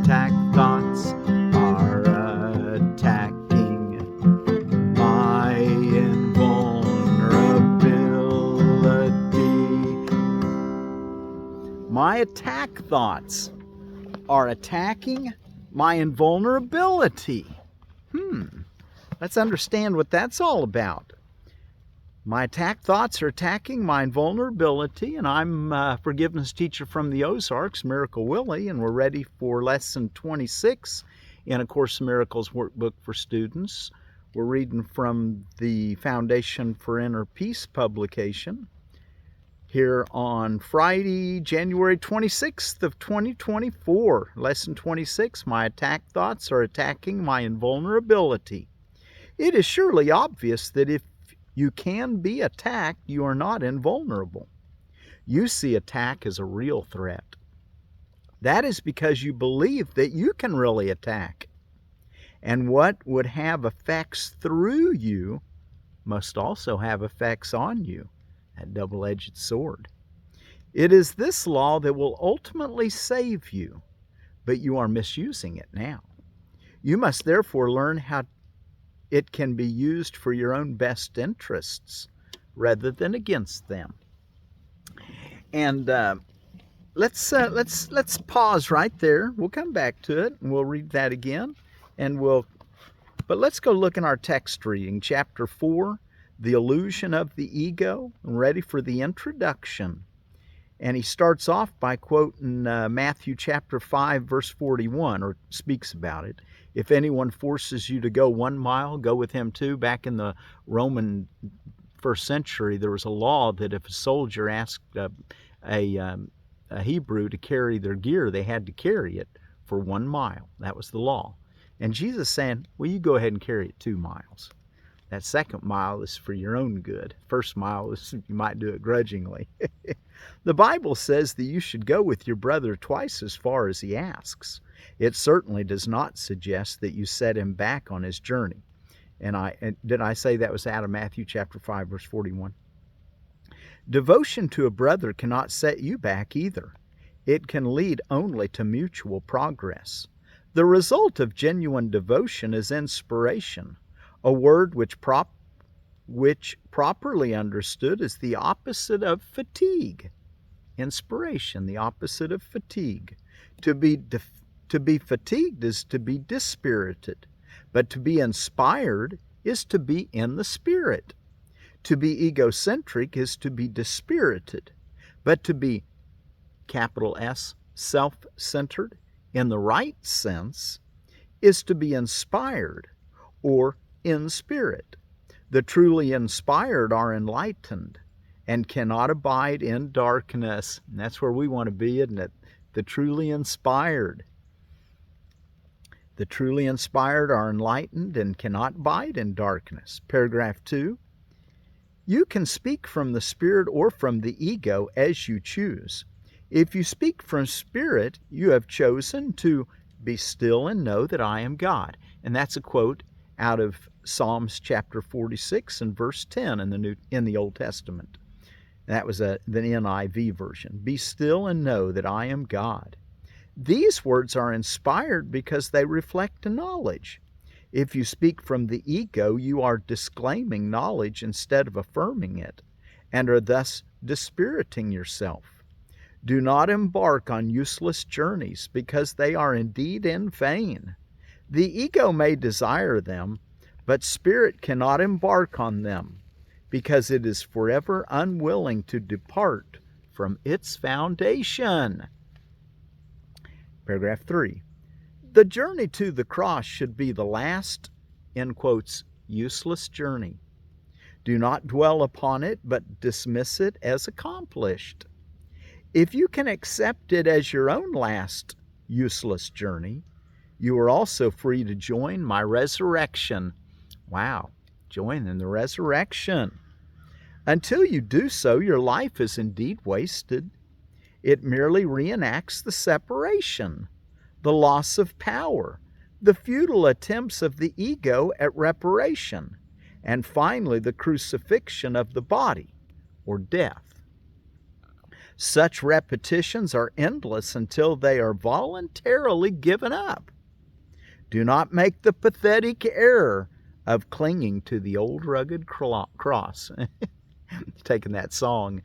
attack thoughts are attacking my invulnerability. My attack thoughts are attacking my invulnerability. Let's understand what that's all about. My attack thoughts are attacking my invulnerability, and I'm a forgiveness teacher from the Ozarks, Miracle Willie, and we're ready for lesson 26 in A Course in Miracles workbook for students. We're reading from the Foundation for Inner Peace publication here on Friday, January 26th of 2024. Lesson 26, my attack thoughts are attacking my invulnerability. It is surely obvious that if you can be attacked, you are not invulnerable. You see attack as a real threat. That is because you believe that you can really attack. And what would have effects through you must also have effects on you. That double-edged sword. It is this law that will ultimately save you, but you are misusing it now. You must therefore learn how it can be used for your own best interests rather than against them. And let's pause right there. We'll come back to it and we'll read that again. But let's go look in our text reading, chapter 4, the illusion of the ego. I'm ready for the introduction. And he starts off by quoting Matthew chapter 5, verse 41, or speaks about it. If anyone forces you to go 1 mile, go with him 2. Back in the Roman first century, there was a law that if a soldier asked a Hebrew to carry their gear, they had to carry it for 1 mile. That was the law. And Jesus saying, well, you go ahead and carry it 2 miles. That 2nd mile is for your own good. 1st mile is you might do it grudgingly. The Bible says that you should go with your brother twice as far as he asks. It certainly does not suggest that you set him back on his journey. And did I say that was out of Matthew chapter 5, verse 41? Devotion to a brother cannot set you back either. It can lead only to mutual progress. The result of genuine devotion is inspiration, a word which properly understood is the opposite of fatigue. Inspiration, the opposite of fatigue. To be fatigued is to be dispirited, but to be inspired is to be in the spirit. To be egocentric is to be dispirited, but to be, capital S, self-centered, in the right sense, is to be inspired or in spirit. The truly inspired are enlightened and cannot abide in darkness. And that's where we want to be, isn't it? The truly inspired. The truly inspired are enlightened and cannot abide in darkness. Paragraph 2. You can speak from the spirit or from the ego as you choose. If you speak from spirit, you have chosen to be still and know that I am God. And that's a quote out of Psalms chapter 46 and verse 10 in the Old Testament. That was the NIV version. Be still and know that I am God. These words are inspired because they reflect knowledge. If you speak from the ego, you are disclaiming knowledge instead of affirming it, and are thus dispiriting yourself. Do not embark on useless journeys, because they are indeed in vain. The ego may desire them, but spirit cannot embark on them, because it is forever unwilling to depart from its foundation. Paragraph 3. The journey to the cross should be the last, in quotes, useless journey. Do not dwell upon it, but dismiss it as accomplished. If you can accept it as your own last useless journey, you are also free to join my resurrection. Wow, join in the resurrection. Until you do so, your life is indeed wasted. It merely reenacts the separation, the loss of power, the futile attempts of the ego at reparation, and finally the crucifixion of the body, or death. Such repetitions are endless until they are voluntarily given up. Do not make the pathetic error of clinging to the old rugged cross. Taking that song,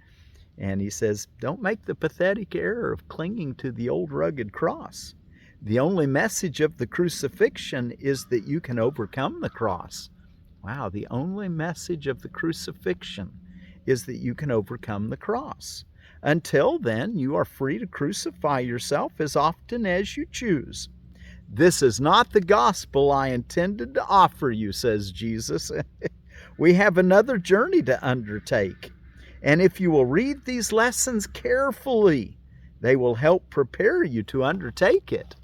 and he says, don't make the pathetic error of clinging to the old rugged cross. The only message of the crucifixion is that you can overcome the cross. Wow, the only message of the crucifixion is that you can overcome the cross. Until then, you are free to crucify yourself as often as you choose. This is not the gospel I intended to offer you, says Jesus. We have another journey to undertake. And if you will read these lessons carefully, they will help prepare you to undertake it.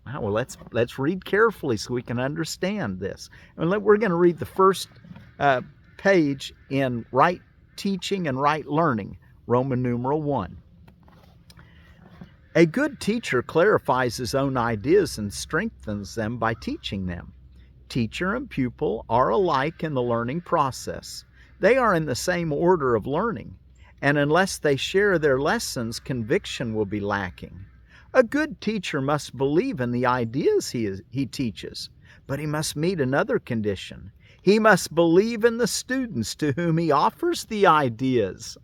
Well, let's read carefully so we can understand this. And we're going to read the first page in Right Teaching and Right Learning, Roman numeral 1. A good teacher clarifies his own ideas and strengthens them by teaching them. Teacher and pupil are alike in the learning process. They are in the same order of learning, and unless they share their lessons, conviction will be lacking. A good teacher must believe in the ideas he teaches, but he must meet another condition. He must believe in the students to whom he offers the ideas.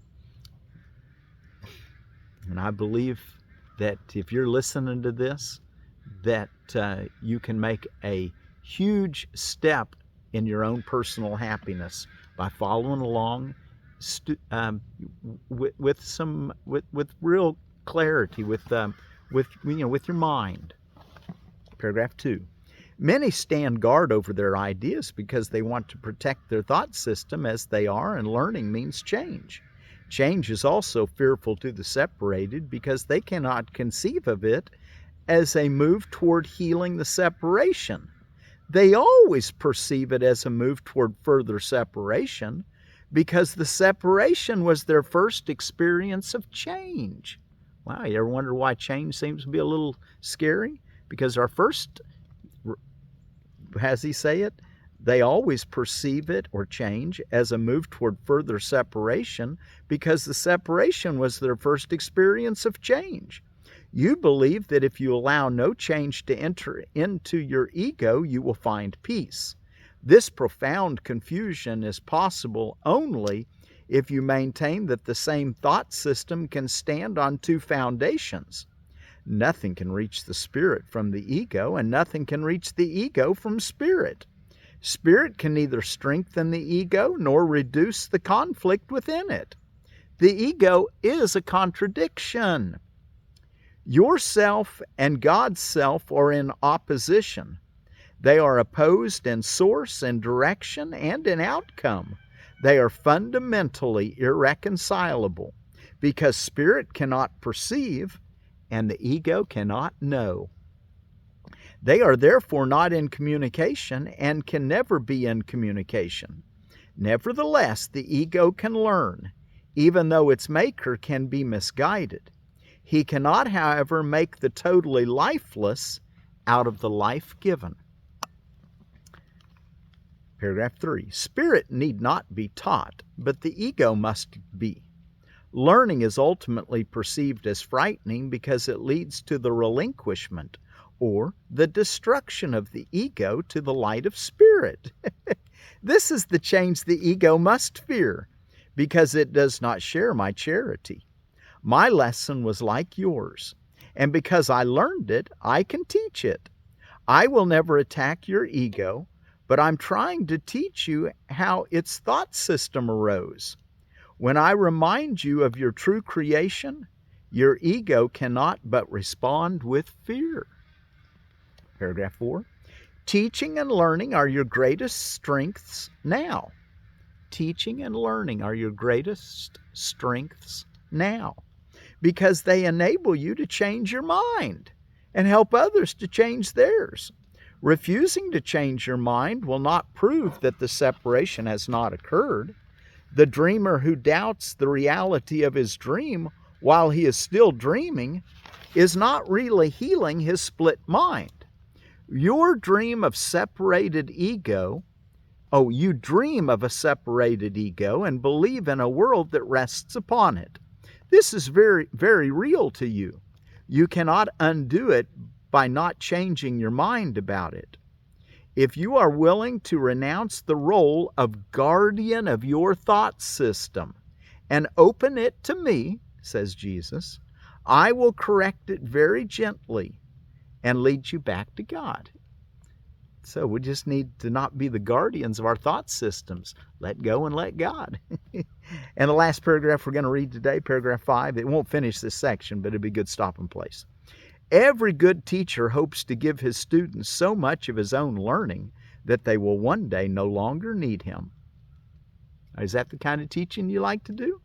And I believe that if you're listening to this, that you can make a huge step in your own personal happiness by following along with real clarity, with your mind. Paragraph 2. Many stand guard over their ideas because they want to protect their thought system as they are, and learning means change. Change is also fearful to the separated because they cannot conceive of it as a move toward healing the separation. They always perceive it as a move toward further separation because the separation was their first experience of change. Wow, you ever wonder why change seems to be a little scary? Because our first, as he say it, they always perceive it, or change, as a move toward further separation because the separation was their first experience of change. You believe that if you allow no change to enter into your ego, you will find peace. This profound confusion is possible only if you maintain that the same thought system can stand on two foundations. Nothing can reach the spirit from the ego, and nothing can reach the ego from spirit. Spirit can neither strengthen the ego nor reduce the conflict within it. The ego is a contradiction. Yourself and God's self are in opposition. They are opposed in source, in direction, and in outcome. They are fundamentally irreconcilable because spirit cannot perceive and the ego cannot know. They are therefore not in communication and can never be in communication. Nevertheless, the ego can learn, even though its maker can be misguided. He cannot, however, make the totally lifeless out of the life given. Paragraph 3. Spirit need not be taught, but the ego must be. Learning is ultimately perceived as frightening because it leads to the relinquishment or the destruction of the ego to the light of spirit. This is the change the ego must fear because it does not share my charity. My lesson was like yours, and because I learned it, I can teach it. I will never attack your ego, but I'm trying to teach you how its thought system arose. When I remind you of your true creation, your ego cannot but respond with fear. Paragraph 4. Teaching and learning are your greatest strengths now. Teaching and learning are your greatest strengths now, because they enable you to change your mind and help others to change theirs. Refusing to change your mind will not prove that the separation has not occurred. The dreamer who doubts the reality of his dream while he is still dreaming is not really healing his split mind. Your dream of separated ego, you dream of a separated ego and believe in a world that rests upon it. This is very, very real to you. You cannot undo it by not changing your mind about it. If you are willing to renounce the role of guardian of your thought system and open it to me, says Jesus, I will correct it very gently and lead you back to God. So we just need to not be the guardians of our thought systems. Let go and let God. And the last paragraph we're going to read today, paragraph 5, it won't finish this section, but it'll be a good stopping place. Every good teacher hopes to give his students so much of his own learning that they will one day no longer need him. Is that the kind of teaching you like to do?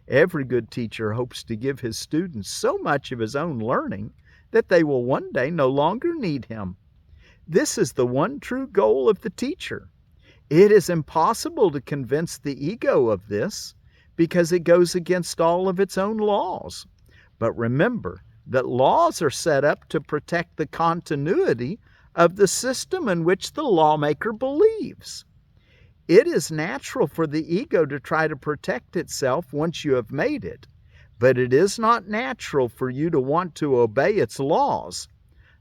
Every good teacher hopes to give his students so much of his own learning that they will one day no longer need him. This is the one true goal of the teacher. It is impossible to convince the ego of this because it goes against all of its own laws. But remember that laws are set up to protect the continuity of the system in which the lawmaker believes. It is natural for the ego to try to protect itself once you have made it, but it is not natural for you to want to obey its laws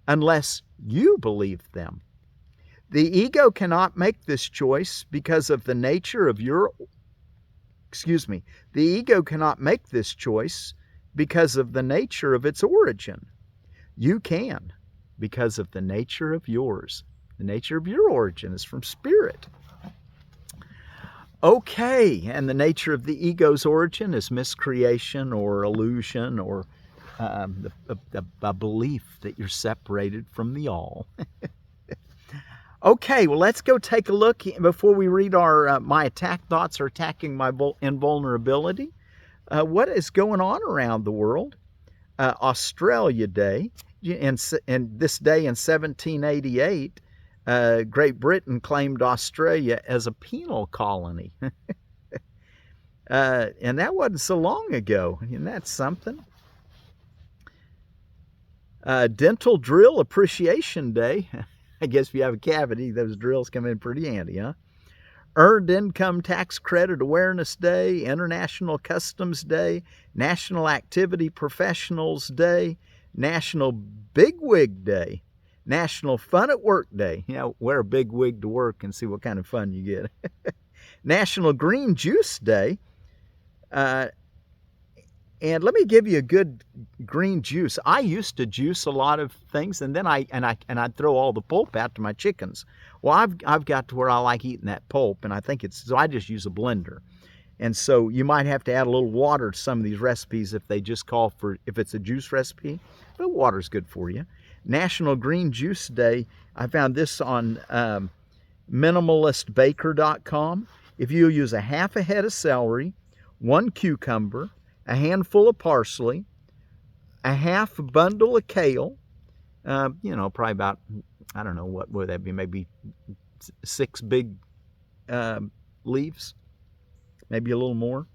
unless you believe them. The ego cannot make this choice because of the nature of the ego cannot make this choice because of the nature of its origin. You can, because of the nature of yours. The nature of your origin is from spirit. Okay, and the nature of the ego's origin is miscreation or illusion or a belief that you're separated from the all. Okay, well, let's go take a look before we read our my attack thoughts or attacking my invulnerability. What is going on around the world? Australia Day, and this day in 1788, Great Britain claimed Australia as a penal colony. And that wasn't so long ago, and that's something. Dental Drill Appreciation Day. I guess if you have a cavity, those drills come in pretty handy, huh? Earned Income Tax Credit Awareness Day, International Customs Day, National Activity Professionals Day, National Bigwig Day, National Fun at Work Day. You know, wear a big wig to work and see what kind of fun you get. National Green Juice Day. And let me give you a good green juice. I used to juice a lot of things, and then I'd throw all the pulp out to my chickens. Well, I've got to where I like eating that pulp, and I think so I just use a blender. And so you might have to add a little water to some of these recipes if they just call for, if it's a juice recipe, but water's good for you. National Green Juice Day, I found this on minimalistbaker.com. If you use a half a head of celery, 1 cucumber, a handful of parsley, a half a bundle of kale, probably about, I don't know, what would that be, maybe 6 big leaves, maybe a little more,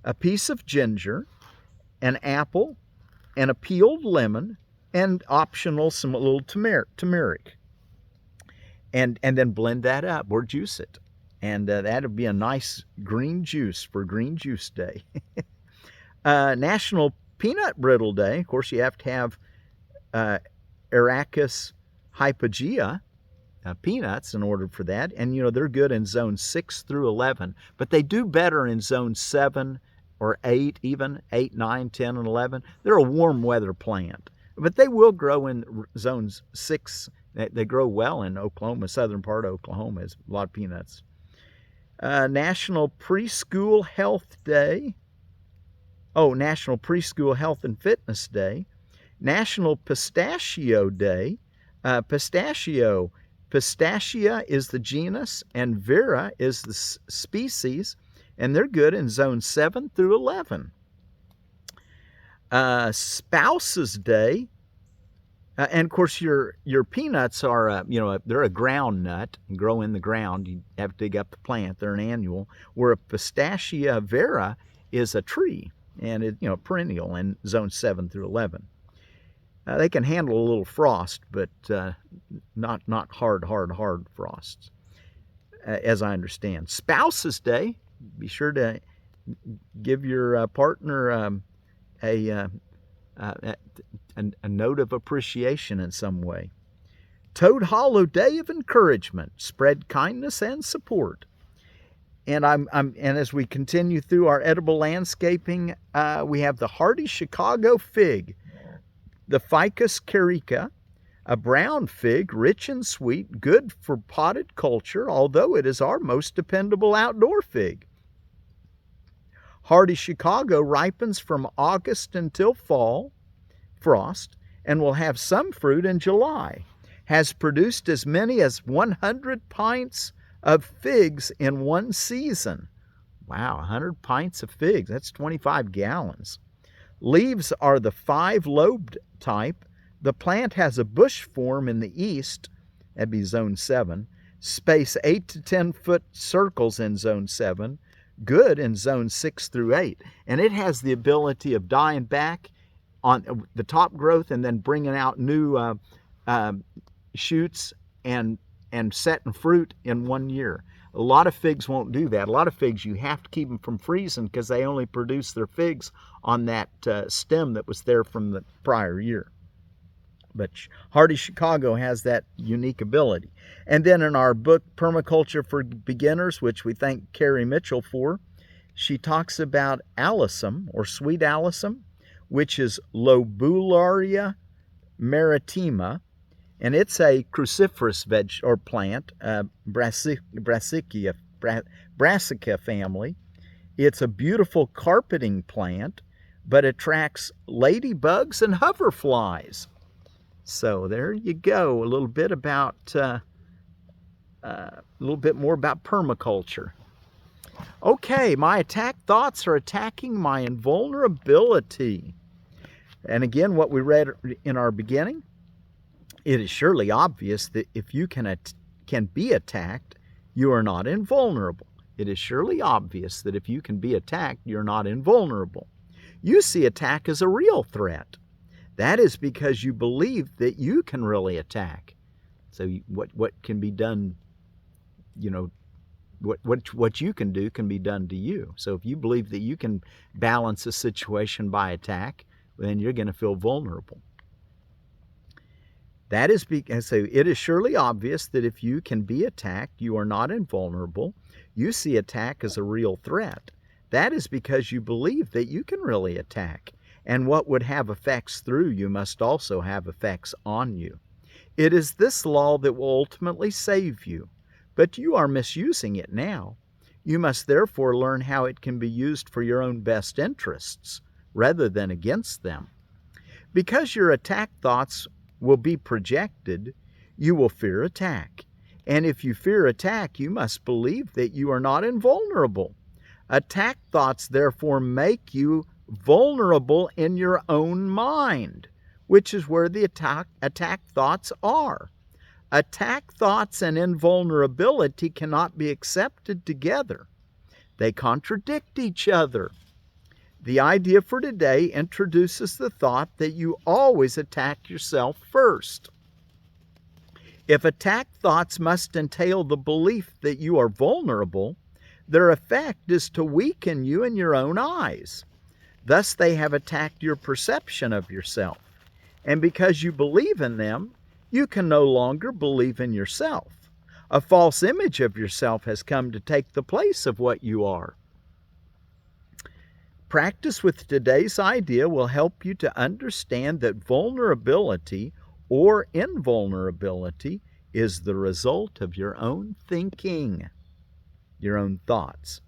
a piece of ginger, an apple, and a peeled lemon, and optional some little turmeric. And then blend that up or juice it. And that'll be a nice green juice for Green Juice Day. National Peanut Brittle Day. Of course, you have to have Arachis hypogea peanuts in order for that. And, they're good in zone 6 through 11. But they do better in zone 7 or 8, even 8, 9, 10, and 11. They're a warm weather plant. But they will grow in zones 6. They grow well in Oklahoma, southern part of Oklahoma. Has a lot of peanuts. National Preschool Health Day. National Preschool Health and Fitness Day. National Pistachio Day. Pistachia is the genus and Vera is the species, and they're good in zone 7 through 11. Spouses Day. And of course, your peanuts are, they're a ground nut and grow in the ground. You have to dig up the plant. They're an annual. Where a Pistachia vera is a tree, and it, perennial in zone 7 through 11. They can handle a little frost, but not hard frosts, as I understand. Spouses Day. Be sure to give your partner a note of appreciation in some way. Toad Hollow Day of Encouragement. Spread kindness and support. And and as we continue through our edible landscaping, we have the hardy Chicago fig, the Ficus carica, a brown fig, rich and sweet, good for potted culture, although it is our most dependable outdoor fig. Hardy Chicago ripens from August until fall frost and will have some fruit in July. Has produced as many as 100 pints of figs in one season. Wow, 100 pints of figs, that's 25 gallons. Leaves are the 5-lobed type. The plant has a bush form in the east, that'd be zone 7, space 8 to 10 foot circles in zone 7, good in zone 6 through 8. And it has the ability of dying back on the top growth and then bringing out new shoots and setting fruit in 1 year. A lot of figs won't do that. A lot of figs, you have to keep them from freezing because they only produce their figs on that stem that was there from the prior year. But Hardy Chicago has that unique ability. And then in our book, Permaculture for Beginners, which we thank Carrie Mitchell for, she talks about alyssum, or sweet alyssum, which is Lobularia maritima, and it's a cruciferous plant, Brassica family. It's a beautiful carpeting plant, but attracts ladybugs and hoverflies. So there you go, a little bit more about permaculture. Okay, my attack thoughts are attacking my invulnerability. And again, what we read in our beginning, it is surely obvious that if you can be attacked, you are not invulnerable. It is surely obvious that if you can be attacked, you're not invulnerable. You see attack as a real threat. That is because you believe that you can really attack. So what can be done, what you can do can be done to you. So if you believe that you can balance a situation by attack, then you're going to feel vulnerable. That is because it is surely obvious that if you can be attacked, you are not invulnerable. You see attack as a real threat. That is because you believe that you can really attack. And what would have effects through you must also have effects on you. It is this law that will ultimately save you, but you are misusing it now. You must therefore learn how it can be used for your own best interests, rather than against them. Because your attack thoughts will be projected, you will fear attack. And if you fear attack, you must believe that you are not invulnerable. Attack thoughts therefore make you vulnerable in your own mind, which is where the attack thoughts are. Attack thoughts and invulnerability cannot be accepted together. They contradict each other. The idea for today introduces the thought that you always attack yourself first. If attack thoughts must entail the belief that you are vulnerable, their effect is to weaken you in your own eyes. Thus they have attacked your perception of yourself. And because you believe in them, you can no longer believe in yourself. A false image of yourself has come to take the place of what you are. Practice with today's idea will help you to understand that vulnerability or invulnerability is the result of your own thinking, your own thoughts.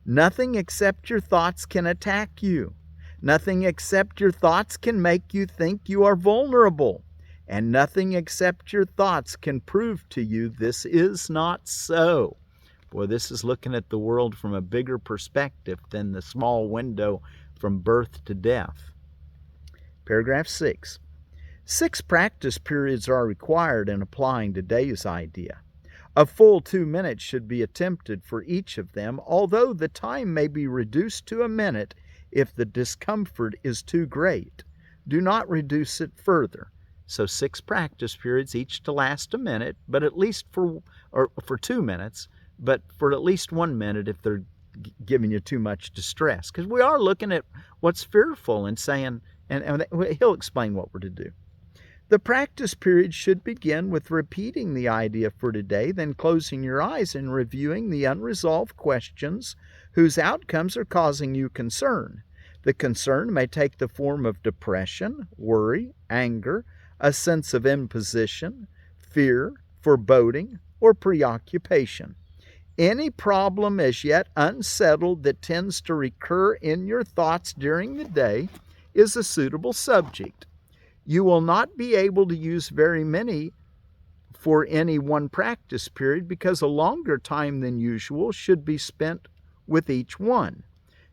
Nothing except your thoughts can attack you. Nothing except your thoughts can make you think you are vulnerable. And nothing except your thoughts can prove to you this is not so. Boy, this is looking at the world from a bigger perspective than the small window from birth to death. Paragraph 6. 6 practice periods are required in applying today's idea. A full 2 minutes should be attempted for each of them, although the time may be reduced to a minute if the discomfort is too great. Do not reduce it further. So 6 practice periods, each to last a minute, but at least for 2 minutes, but for at least 1 minute if they're giving you too much distress, because we are looking at what's fearful and saying, and he'll explain what we're to do. The practice period should begin with repeating the idea for today, then closing your eyes and reviewing the unresolved questions whose outcomes are causing you concern. The concern may take the form of depression, worry, anger, a sense of imposition, fear, foreboding, or preoccupation. Any problem as yet unsettled that tends to recur in your thoughts during the day is a suitable subject. You will not be able to use very many for any one practice period because a longer time than usual should be spent with each one.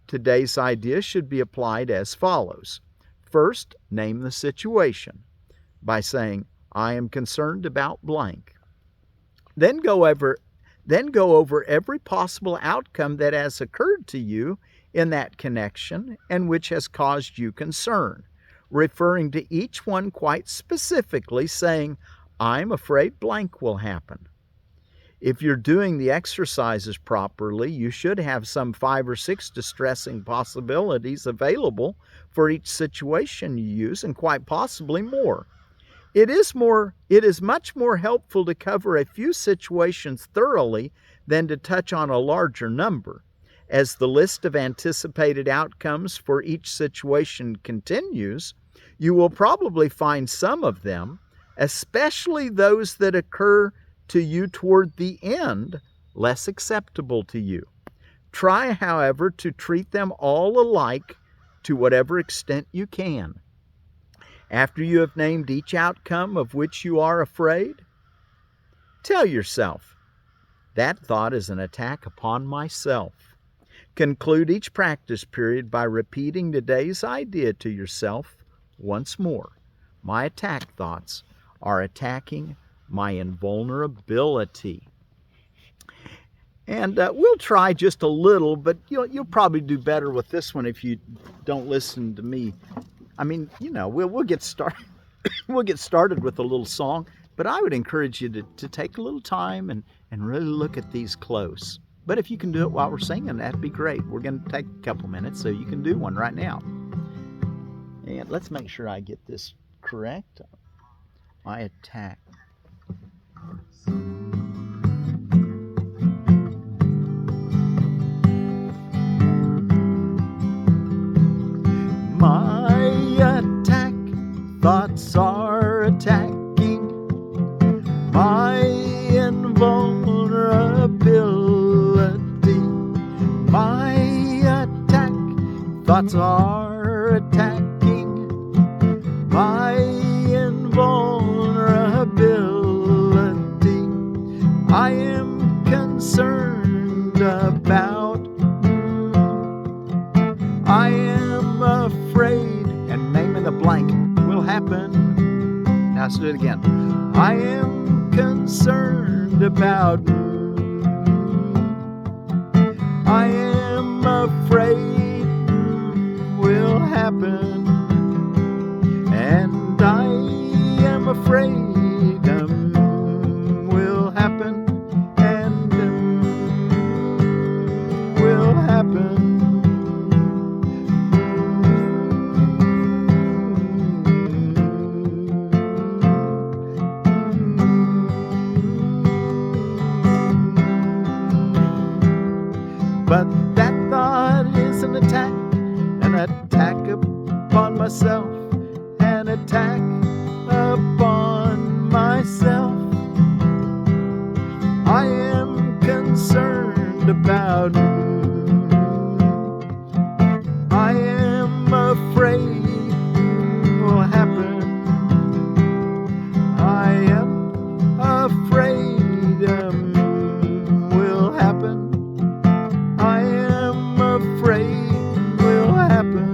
Today's idea should be applied as follows. First, name the situation by saying, I am concerned about blank. Then go over every possible outcome that has occurred to you in that connection and which has caused you concern, referring to each one quite specifically, saying, I'm afraid blank will happen. If you're doing the exercises properly, you should have some 5 or 6 distressing possibilities available for each situation you use, and quite possibly more. It is much more helpful to cover a few situations thoroughly than to touch on a larger number. As the list of anticipated outcomes for each situation continues, you will probably find some of them, especially those that occur to you toward the end, less acceptable to you. Try, however, to treat them all alike to whatever extent you can. After you have named each outcome of which you are afraid, tell yourself, that thought is an attack upon myself. Conclude each practice period by repeating today's idea to yourself once more. My attack thoughts are attacking my invulnerability. And we'll try just a little, but you'll probably do better with this one if you don't listen to me. I mean, we'll get started. We'll get started with a little song, but I would encourage you to take a little time and really look at these close. But if you can do it while we're singing, that'd be great. We're going to take a couple minutes, so you can do one right now. And let's make sure I get this correct. My attack. My attack thoughts are attacking my invulnerability. My attack thoughts are attacking my invulnerability. I am concerned about, I am afraid, and naming the blank will happen. Now let's do it again. I am concerned about, I am afraid will happen, and I am afraid will happen, and will happen. But that thought is an attack upon myself, an attack upon myself. I am concerned about, I am afraid will happen. I am afraid will happen. I am afraid will happen.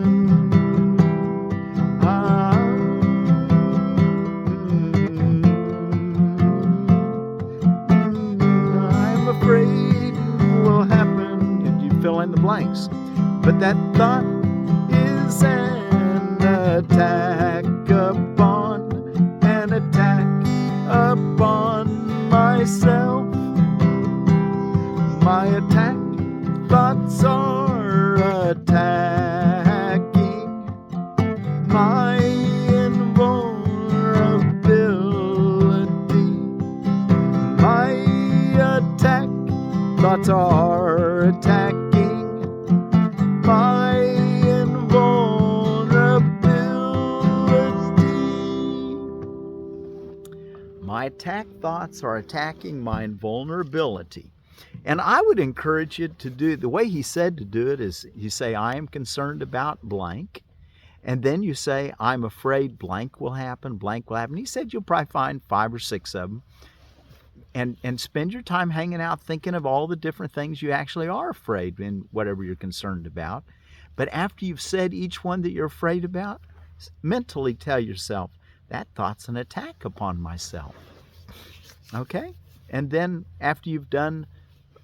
I'm afraid will happen. Did you fill in the blanks? But that thought is an attack upon myself. My attack thoughts thoughts are attacking my invulnerability. My attack thoughts are attacking my invulnerability. And I would encourage you to do, the way he said to do it is you say, I am concerned about blank. And then you say, I'm afraid blank will happen, blank will happen. He said you'll probably find 5 or 6 of them. And spend your time hanging out thinking of all the different things you actually are afraid in whatever you're concerned about. But after you've said each one that you're afraid about, mentally tell yourself, that thought's an attack upon myself. Okay? And then after you've done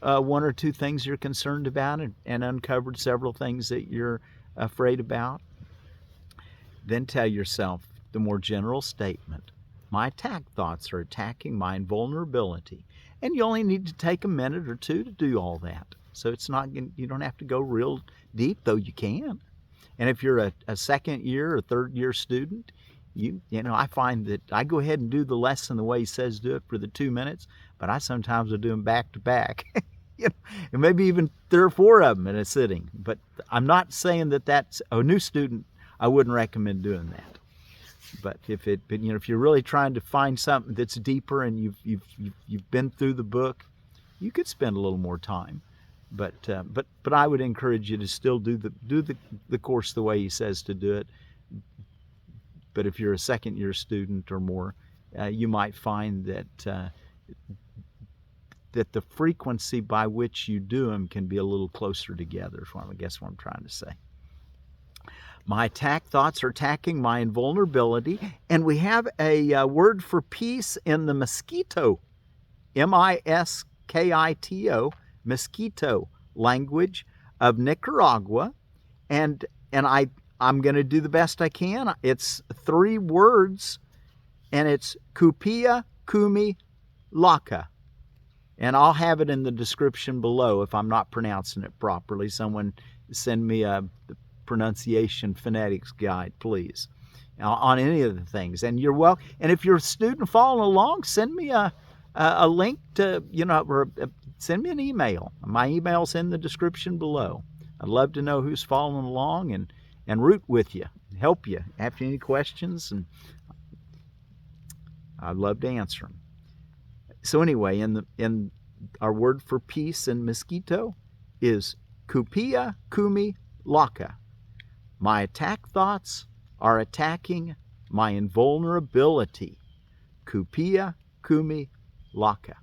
1 or 2 things you're concerned about and uncovered several things that you're afraid about, then tell yourself the more general statement. My attack thoughts are attacking my invulnerability. And you only need to take a minute or 2 to do all that. So it's not, you don't have to go real deep, though you can. And if you're a second year or third year student, you know, I find that I go ahead and do the lesson the way he says do it for the 2 minutes, but I sometimes will do them back to back. You know, and maybe even 3 or 4 of them in a sitting. But I'm not saying that that's a new student. I wouldn't recommend doing that. But if you're really trying to find something that's deeper and you've been through the book, you could spend a little more time. But I would encourage you to still do the course the way he says to do it. But if you're a second year student or more, you might find that the frequency by which you do them can be a little closer together, is what I guess what I'm trying to say. My attack thoughts are attacking my invulnerability. And we have a word for peace in the mosquito, M-I-S-K-I-T-O, mosquito language of Nicaragua. And I'm going to do the best I can. It's 3 words, and it's Kupia, Kumi, Laka. And I'll have it in the description below if I'm not pronouncing it properly. Someone send me a pronunciation phonetics guide, please, on any of the things. And you're welcome. And if you're a student following along, send me a link to, or send me an email. My email's in the description below. I'd love to know who's following along and root with you, help you. Have any questions, and I'd love to answer them. So anyway, in our word for peace in mosquito is Kupia, Kumi, Laka. My attack thoughts are attacking my invulnerability. Kupia, Kumi, Laka.